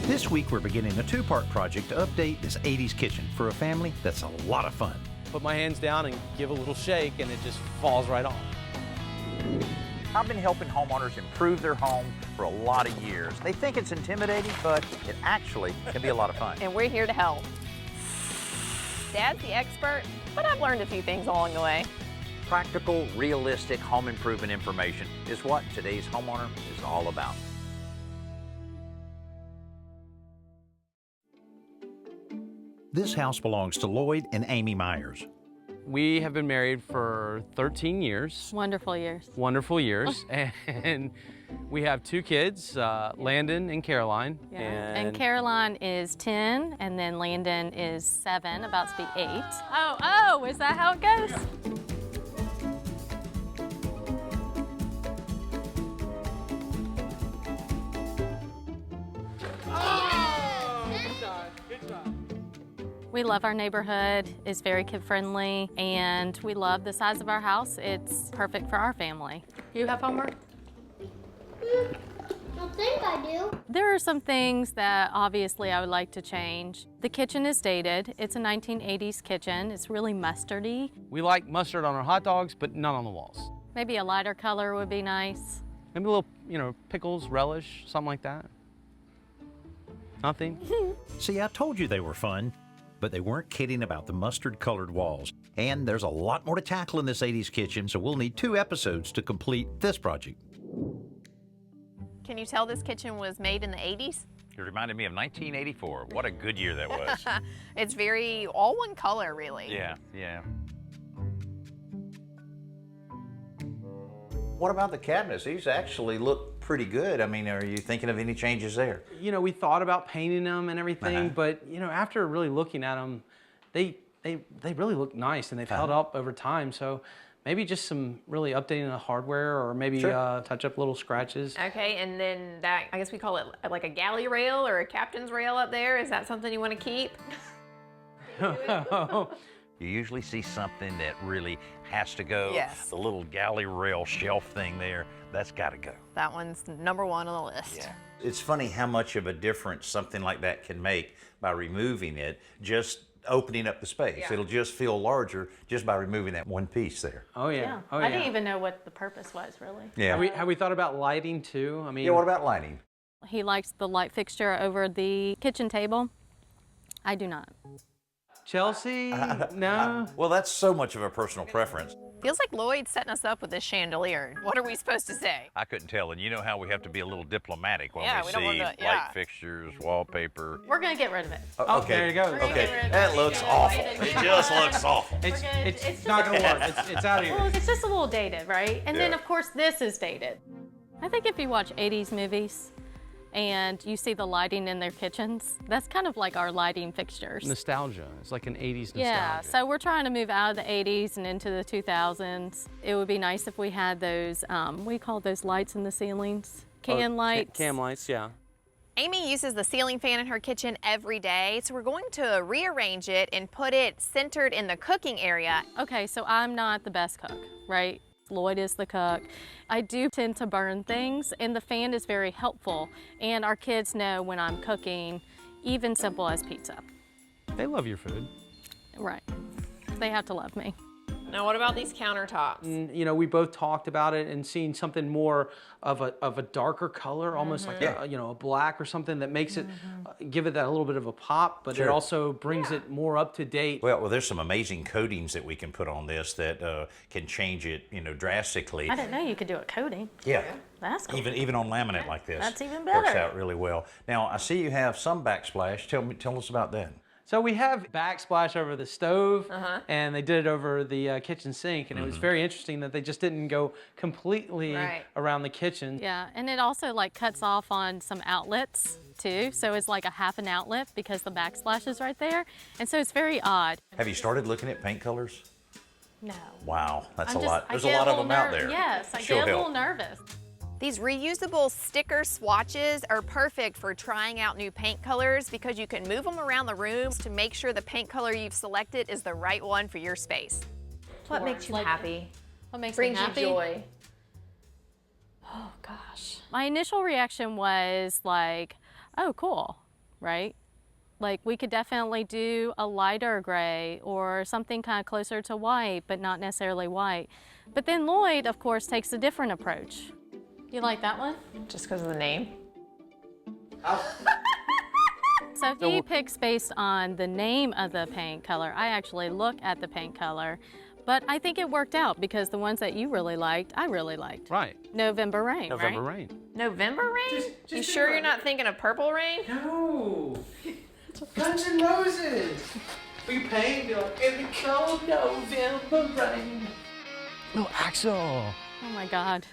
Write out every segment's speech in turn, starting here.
This week we're beginning a two-part project to update this 80s kitchen for a family that's a lot of fun. Put my hands down and give a little shake and it just falls right off. I've been helping homeowners improve their home for a lot of years. They think it's intimidating, but it actually can be a lot of fun. And we're here to help. Dad's the expert, but I've learned a few things along the way. Practical, realistic home improvement information is what today's homeowner is all about. This house belongs to Lloyd and Amy Myers. We have been married for 13 years. Wonderful years. Wonderful years. And we have two kids, Landon and Caroline. Yeah. And Caroline is 10, and then Landon is 7, about to be 8. Oh, is that how it goes? We love our neighborhood. It's very kid-friendly, and we love the size of our house. It's perfect for our family. You have homework? I think I do. There are some things that obviously I would like to change. The kitchen is dated. It's a 1980s kitchen. It's really mustardy. We like mustard on our hot dogs, but not on the walls. Maybe a lighter color would be nice. Maybe a little, pickles, relish, something like that. Nothing? See, I told you they were fun, but they weren't kidding about the mustard-colored walls. And there's a lot more to tackle in this 80s kitchen, so we'll need 2 episodes to complete this project. Can you tell this kitchen was made in the 80s? It reminded me of 1984. What a good year that was. It's very all one color, really. Yeah. What about the cabinets? These actually look pretty good. I mean, are you thinking of any changes there? We thought about painting them and everything, but after really looking at them, they really look nice and they've held up over time. So maybe just some really updating the hardware, or maybe touch up little scratches. Okay, and then that, I guess we call it like a galley rail or a captain's rail up there. Is that something you want to keep? You usually see something that really has to go. Yes. The little galley rail shelf thing there, that's got to go. That one's number 1 on the list. Yeah. It's funny how much of a difference something like that can make by removing it, just opening up the space. Yeah. It'll just feel larger just by removing that one piece there. Oh yeah. Oh, I didn't even know what the purpose was, really. Yeah. Have we thought about lighting too? I mean, Yeah, what about lighting? He likes the light fixture over the kitchen table. I do not. Chelsea? No. Well, that's so much of a personal preference. Feels like Lloyd's setting us up with this chandelier. What are we supposed to say? I couldn't tell, and you know how we have to be a little diplomatic when Yeah, we we don't see want to- light fixtures, wallpaper. We're going to get rid of it. Oh, there you go. Okay, that looks awful. It just looks awful. It's not going to work. It's out of here. Well, it's just a little dated, right? And then, Yeah. of course, this is dated. I think if you watch 80s movies and you see the lighting in their kitchens, that's kind of like our lighting fixtures. Nostalgia. It's like an 80s nostalgia. Yeah, so we're trying to move out of the 80s and into the 2000s. It would be nice if we had those, we call those lights in the ceilings, can lights. Cam lights, yeah. Amy uses the ceiling fan in her kitchen every day, so we're going to rearrange it and put it centered in the cooking area. Okay, so I'm not the best cook, right? Lloyd is the cook. I do tend to burn things, and the fan is very helpful. And our kids know when I'm cooking, even simple as pizza. They love your food. Right. They have to love me. Now, what about these countertops? We both talked about it and seeing something more of a darker color, almost like a black or something that makes it give it that little bit of a pop, but it also brings it more up to date. Well, there's some amazing coatings that we can put on this that can change it, drastically. I didn't know you could do a coating. Yeah. That's cool. Even on laminate like this. That's even Works better. out really well. Now, I see you have some backsplash. Tell us about that. So we have backsplash over the stove, and they did it over the kitchen sink, and it was very interesting that they just didn't go completely around the kitchen. Yeah, and it also cuts off on some outlets too, so it's like a half an outlet because the backsplash is right there, and so it's very odd. Have you started looking at paint colors? No. Wow, that's a I lot. There's a get lot of little them out there. Yes, I She'll get a help. little nervous. These reusable sticker swatches are perfect for trying out new paint colors because you can move them around the room to make sure the paint color you've selected is the right one for your space. What makes you happy? What makes Brings me happy? you joy? Oh gosh. My initial reaction was like, oh cool. right? Like we could definitely do a lighter gray or something kind of closer to white, but not necessarily white. But then Lloyd, of course, takes a different approach. You like that one? Just because of the name? So he picks based on the name of the paint color. I actually look at the paint color, but I think it worked out because the ones that you really liked, I really liked. Right. November Rain, November right? Rain. November Rain? You sure you're not thinking of Purple Rain? No. Guns N' Roses. We paint like in the cold November rain. No, Axel. Oh my God.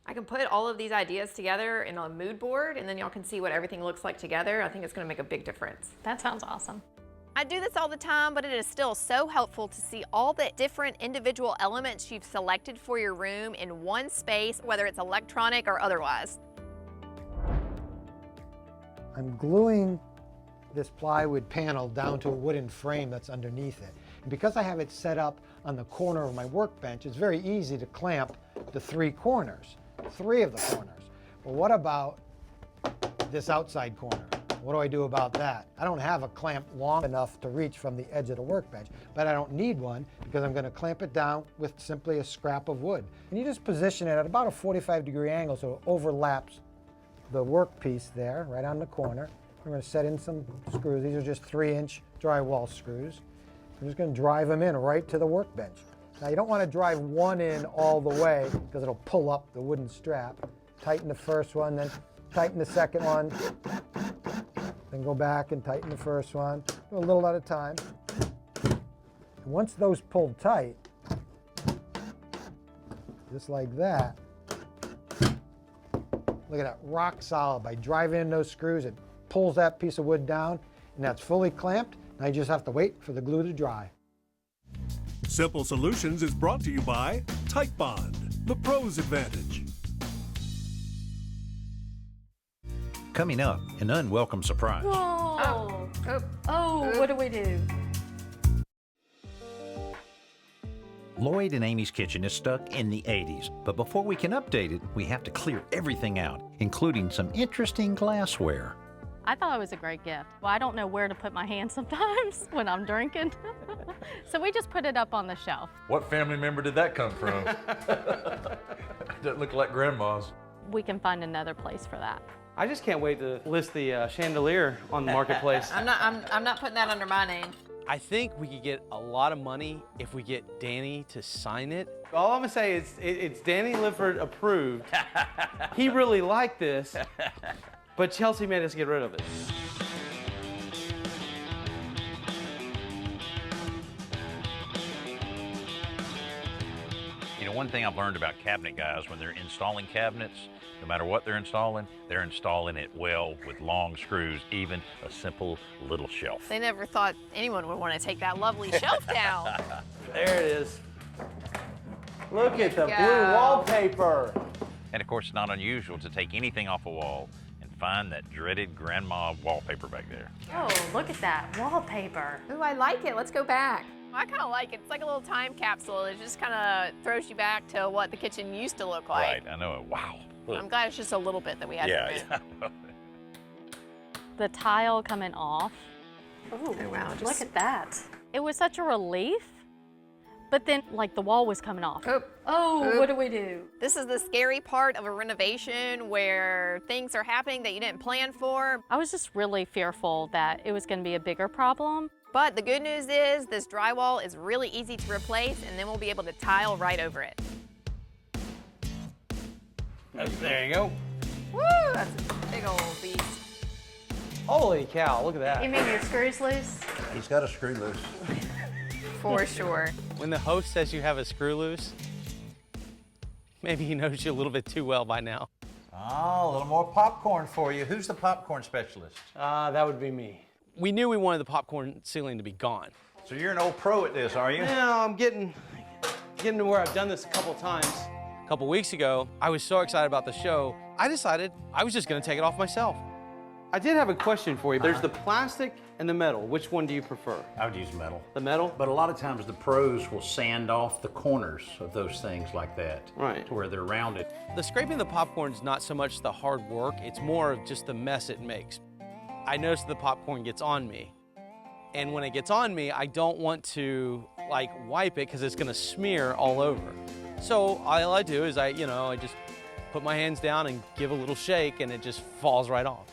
I can put all of these ideas together in a mood board, and then y'all can see what everything looks like together. I think it's gonna make a big difference. That sounds awesome. I do this all the time, but it is still so helpful to see all the different individual elements you've selected for your room in one space, whether it's electronic or otherwise. I'm gluing this plywood panel down to a wooden frame that's underneath it. And because I have it set up on the corner of my workbench, it's very easy to clamp the three of the corners. Well, what about this outside corner? What do I do about that? I don't have a clamp long enough to reach from the edge of the workbench, but I don't need one because I'm going to clamp it down with simply a scrap of wood. And you just position it at about a 45-degree angle so it overlaps the workpiece there, right on the corner. We're going to set in some screws. These are just 3-inch drywall screws. I'm just going to drive them in right to the workbench. Now you don't want to drive one in all the way because it'll pull up the wooden strap. Tighten the first one, then tighten the second one. Then go back and tighten the first one. Do a little at a time. And once those pulled tight, just like that, look at that, rock solid. By driving in those screws, it pulls that piece of wood down, and that's fully clamped. Now you just have to wait for the glue to dry. Simple Solutions is brought to you by Tight Bond, the pro's advantage. Coming up, an unwelcome surprise. Whoa. Oh, what do we do? Lloyd and Amy's kitchen is stuck in the 80s, but before we can update it, we have to clear everything out, including some interesting glassware. I thought it was a great gift. Well, I don't know where to put my hand sometimes when I'm drinking. So we just put it up on the shelf. What family member did that come from? Doesn't look like grandma's. We can find another place for that. I just can't wait to list the chandelier on the marketplace. I'm not putting that under my name. I think we could get a lot of money if we get Danny to sign it. All I'm gonna say is it's Danny Lipford approved. He really liked this, but Chelsea made us get rid of it. You know, one thing I've learned about cabinet guys, when they're installing cabinets, no matter what they're installing it well with long screws, even a simple little shelf. They never thought anyone would want to take that lovely shelf down. There it is. Look at the go. blue wallpaper. And of course, it's not unusual to take anything off a wall and find that dreaded grandma wallpaper back there. Oh, look at that wallpaper. Ooh, I like it. Let's go back. I kind of like it. It's like a little time capsule. It just kind of throws you back to what the kitchen used to look like. Right, I know. Wow. Look. I'm glad it's just a little bit that we had to remove. Yeah. The tile coming off. Oh, wow. Look at that. It was such a relief, but then like the wall was coming off. Oh, What do we do? This is the scary part of a renovation where things are happening that you didn't plan for. I was just really fearful that it was going to be a bigger problem. But the good news is this drywall is really easy to replace, and then we'll be able to tile right over it. There you go. Woo, that's a big old beast. Holy cow, look at that. You mean your screws loose? He's got a screw loose. For sure. When the host says you have a screw loose, maybe he knows you a little bit too well by now. Oh, a little more popcorn for you. Who's the popcorn specialist? That would be me. We knew we wanted the popcorn ceiling to be gone. So you're an old pro at this, are you? Yeah, I'm getting to where I've done this a couple times. A couple weeks ago, I was so excited about the show, I decided I was just gonna take it off myself. I did have a question for you. There's the plastic and the metal. Which one do you prefer? I would use metal. The metal? But a lot of times the pros will sand off the corners of those things like that. Right. To where they're rounded. The scraping the popcorn is not so much the hard work, it's more of just the mess it makes. I notice the popcorn gets on me. And when it gets on me, I don't want to like wipe it because it's gonna smear all over. So all I do is I just put my hands down and give a little shake and it just falls right off.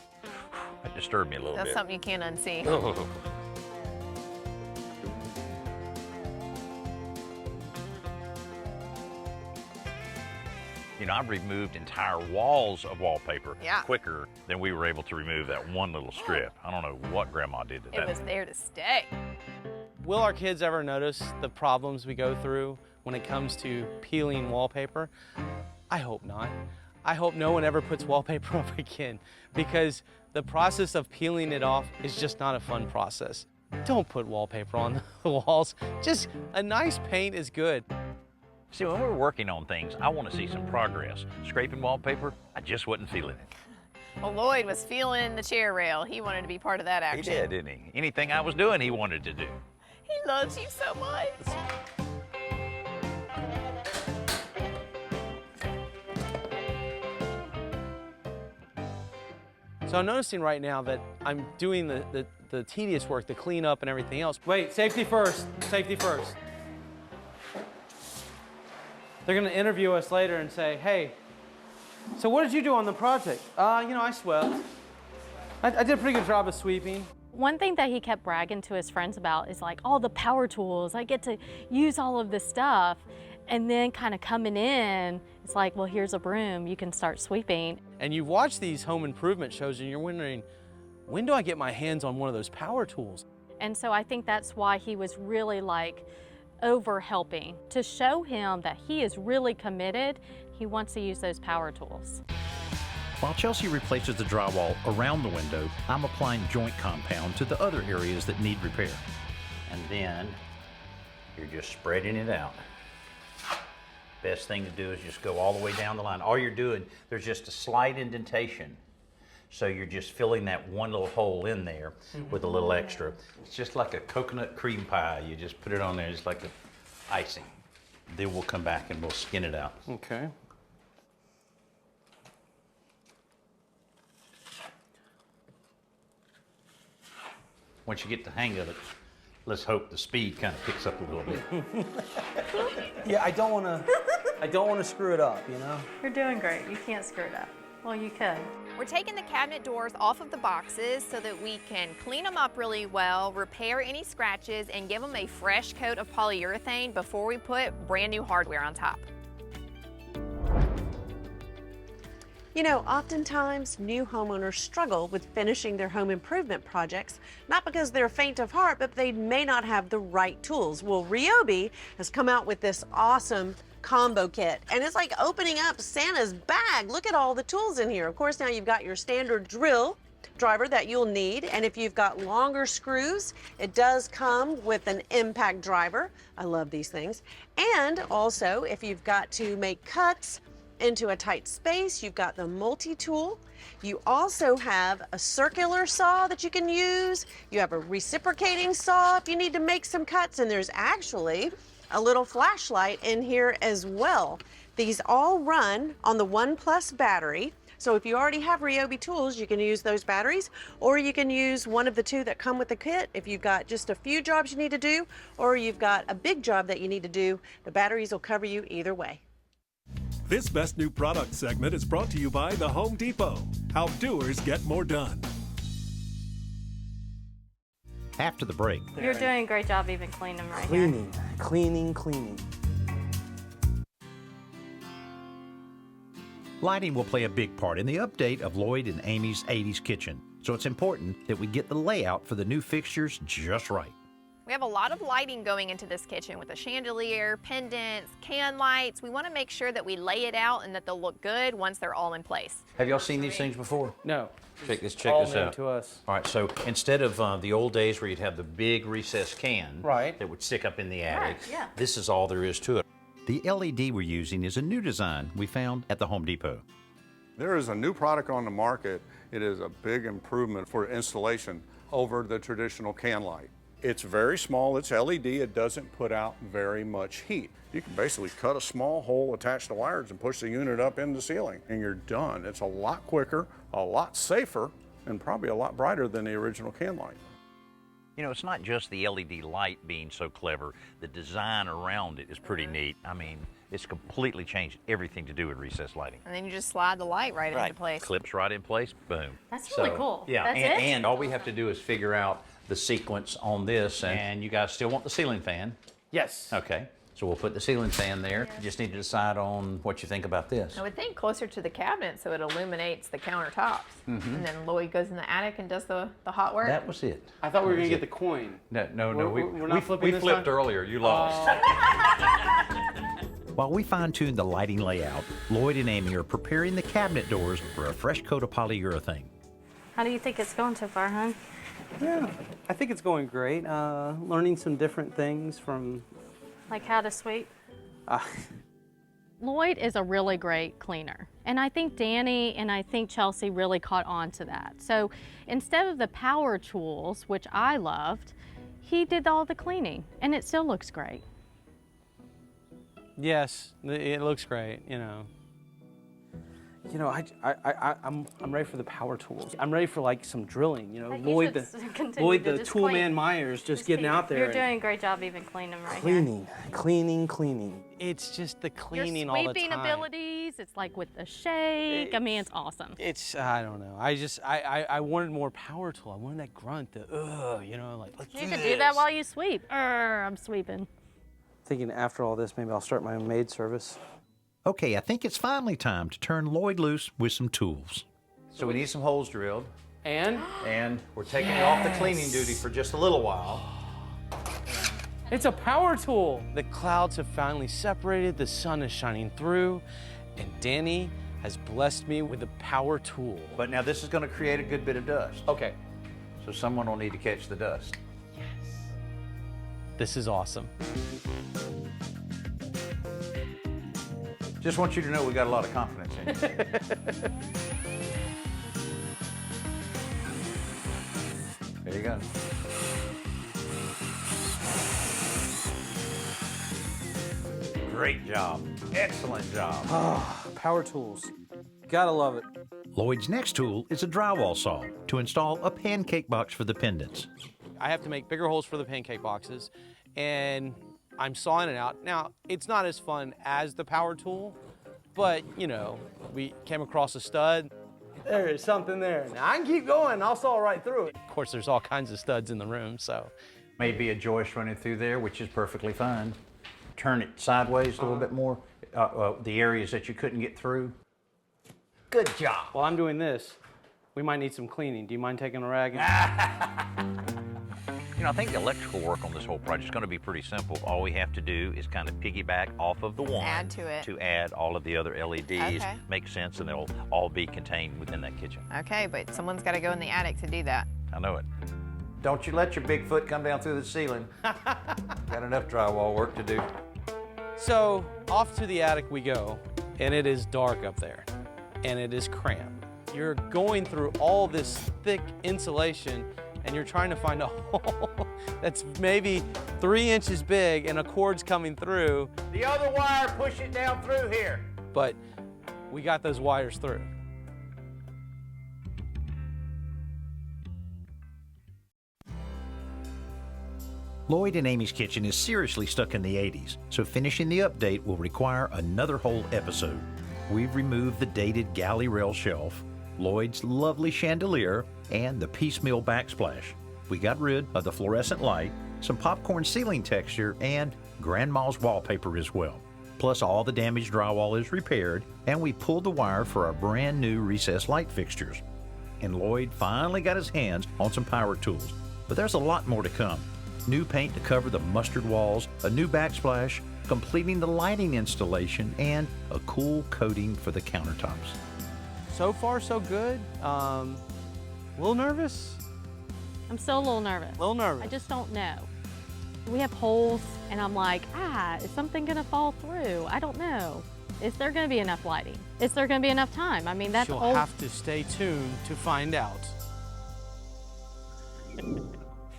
That disturbed me a little That's bit. something you can't unsee. Oh. You know, I've removed entire walls of wallpaper quicker than we were able to remove that one little strip. I don't know what Grandma did to that. It was there to stay. Will our kids ever notice the problems we go through when it comes to peeling wallpaper? I hope not. I hope no one ever puts wallpaper up again, because the process of peeling it off is just not a fun process. Don't put wallpaper on the walls. Just a nice paint is good. See, when we're working on things, I want to see some progress. Scraping wallpaper, I just wasn't feeling it. Well, Lloyd was feeling the chair rail. He wanted to be part of that action. He did, didn't he? Anything I was doing, he wanted to do. He loves you so much. So I'm noticing right now that I'm doing the tedious work, the cleanup and everything else. Wait, safety first, safety first. They're gonna interview us later and say, hey, so what did you do on the project? I swept. I did a pretty good job of sweeping. One thing that he kept bragging to his friends about is like all the power tools. I get to use all of this stuff. And then kind of coming in, it's like, well, here's a broom, you can start sweeping. And you watch these home improvement shows and you're wondering, when do I get my hands on one of those power tools? And so I think that's why he was really like over helping, to show him that he is really committed. He wants to use those power tools. While Chelsea replaces the drywall around the window, I'm applying joint compound to the other areas that need repair. And then you're just spreading it out. Best thing to do is just go all the way down the line. All you're doing, there's just a slight indentation. So you're just filling that one little hole in there with a little extra. It's just like a coconut cream pie. You just put it on there, it's like the icing. Then we'll come back and we'll skin it out. Okay. Once you get the hang of it, let's hope the speed kind of picks up a little bit. Yeah, I don't want to screw it up, you know? You're doing great. You can't screw it up. Well, you could. We're taking the cabinet doors off of the boxes so that we can clean them up really well, repair any scratches, and give them a fresh coat of polyurethane before we put brand new hardware on top. You know, oftentimes new homeowners struggle with finishing their home improvement projects, not because they're faint of heart, but they may not have the right tools. Well, Ryobi has come out with this awesome combo kit, and it's like opening up Santa's bag. Look at all the tools in here. Of course, now you've got your standard drill driver that you'll need, and if you've got longer screws, it does come with an impact driver. I love these things. And also, if you've got to make cuts into a tight space, you've got the multi-tool. You also have a circular saw that you can use. You have a reciprocating saw if you need to make some cuts, and there's actually a little flashlight in here as well. These all run on the ONE+ battery. So if you already have Ryobi tools, you can use those batteries, or you can use one of the two that come with the kit if you've got just a few jobs you need to do, or you've got a big job that you need to do. The batteries will cover you either way. This Best New Product segment is brought to you by the Home Depot. How doers get more done. After the break, You're doing a great job even cleaning them right here. Cleaning. lighting will play a big part in the update of Lloyd and Amy's 80s kitchen. So it's important that we get the layout for the new fixtures just right. We have a lot of lighting going into this kitchen with a chandelier, pendants, can lights. We want to make sure that we lay it out and that they'll look good once they're all in place. Have y'all seen these things before? No. Check this All new out. to us. All right, so instead of the old days where you'd have the big recessed can Right. that would stick up in the attic, yeah. this is all there is to it. The LED we're using is a new design we found at the Home Depot. There is a new product on the market. It is a big improvement for installation over the traditional can light. It's very small, it's LED, it doesn't put out very much heat. You can basically cut a small hole, attach the wires, and push the unit up in the ceiling, and you're done. It's a lot quicker, a lot safer, and probably a lot brighter than the original can light. You know, it's not just the LED light being so clever. The design around it is pretty neat. I mean, it's completely changed everything to do with recessed lighting. And then you just slide the light right into place. Clips right in place, boom. That's really cool. Yeah, That's it? and all we have to do is figure out the sequence on this, and you guys still want the ceiling fan. Yes. Okay, so we'll put the ceiling fan there. You just need to decide on what you think about this. I would think closer to the cabinet so it illuminates the countertops. And then Lloyd goes in the attic and does the hot work. That was it. I thought we were going to get the coin. No, We're not flipping we this flipped time? earlier, you lost. While we fine-tune the lighting layout, Lloyd and Amy are preparing the cabinet doors for a fresh coat of polyurethane. How do you think it's going so far, hon? Yeah, I think it's going great. Learning some different things from... Like how to sweep? Lloyd is a really great cleaner. And I think Danny and I think Chelsea really caught on to that. So instead of the power tools, which I loved, he did all the cleaning, and it still looks great. Yes, it looks great, you know. You know, I'm ready for the power tools. I'm ready for like some drilling, you know. Lloyd, the tool man Myers, just getting out there. You're doing a great job even cleaning right here. Cleaning. It's just the cleaning all the time. Your sweeping abilities, it's like with the shake. I mean, it's awesome. I don't know. I wanted more power tool. I wanted that grunt, you know, like, let's You can do that while you sweep. I'm sweeping. Thinking after all this, maybe I'll start my own maid service. Okay, I think it's finally time to turn Lloyd loose with some tools. So we need some holes drilled. And we're taking you off the cleaning duty for just a little while. it's a power tool. The clouds have finally separated, the sun is shining through, and Danny has blessed me with a power tool. But now this is going to create a good bit of dust. Okay. So someone will need to catch the dust. This is awesome. Just want you to know we got a lot of confidence in you. There you go. Great job. Excellent job. Power tools. Gotta love it. Lloyd's next tool is a drywall saw to install a pancake box for the pendants. I have to make bigger holes for the pancake boxes, and I'm sawing it out. Now, it's not as fun as the power tool, but, you know, we came across a stud. There is something there. Now, I can keep going. I'll saw right through it. Of course, there's all kinds of studs in the room, so. Maybe a joist running through there, which is perfectly fine. Turn it sideways a little bit more, the areas that you couldn't get through. Good job. While I'm doing this, we might need some cleaning. Do you mind taking a rag? You know, I think the electrical work on this whole project is going to be pretty simple. All we have to do is kind of piggyback off of the one. Add to it. To add all of the other LEDs. Okay. Make sense, and they'll all be contained within that kitchen. Okay, but someone's got to go in the attic to do that. I know it. Don't you let your big foot come down through the ceiling. Got enough drywall work to do. So, off to the attic we go, and it is dark up there, and it is cramped. You're going through all this thick insulation, and you're trying to find a hole that's maybe 3 inches big and a cord's coming through. The other wire, push it down through here. But we got those wires through. Lloyd and Amy's kitchen is seriously stuck in the 80s, so finishing the update will require another whole episode. We've removed the dated galley rail shelf, Lloyd's lovely chandelier, and the piecemeal backsplash. We got rid of the fluorescent light, some popcorn ceiling texture, and Grandma's wallpaper as well. Plus all the damaged drywall is repaired, and we pulled the wire for our brand new recessed light fixtures. And Lloyd finally got his hands on some power tools, but there's a lot more to come. New paint to cover the mustard walls, a new backsplash, completing the lighting installation, and a cool coating for the countertops. So far, so good. A little nervous? I'm still a little nervous. I just don't know. We have holes, and I'm like, is something gonna fall through? I don't know. Is there gonna be enough lighting? Is there gonna be enough time? I mean, that's You'll have to stay tuned to find out.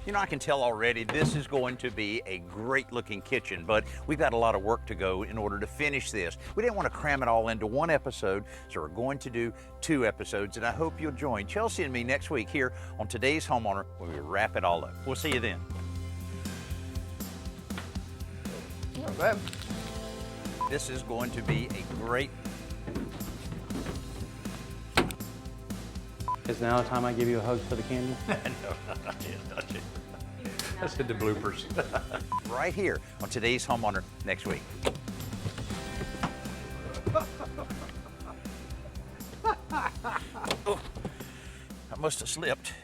You know, I can tell already this is going to be a great looking kitchen, but we've got a lot of work to go in order to finish this. We didn't want to cram it all into one episode, so we're going to do 2 episodes, and I hope you'll join Chelsea and me next week here on Today's Homeowner when we wrap it all up. We'll see you then. Not bad. This is going to be a great... Is now the time I give you a hug for the candy? No, not yet, not yet. Let's hit the bloopers. Right here on Today's Homeowner next week. Oh, I must have slipped.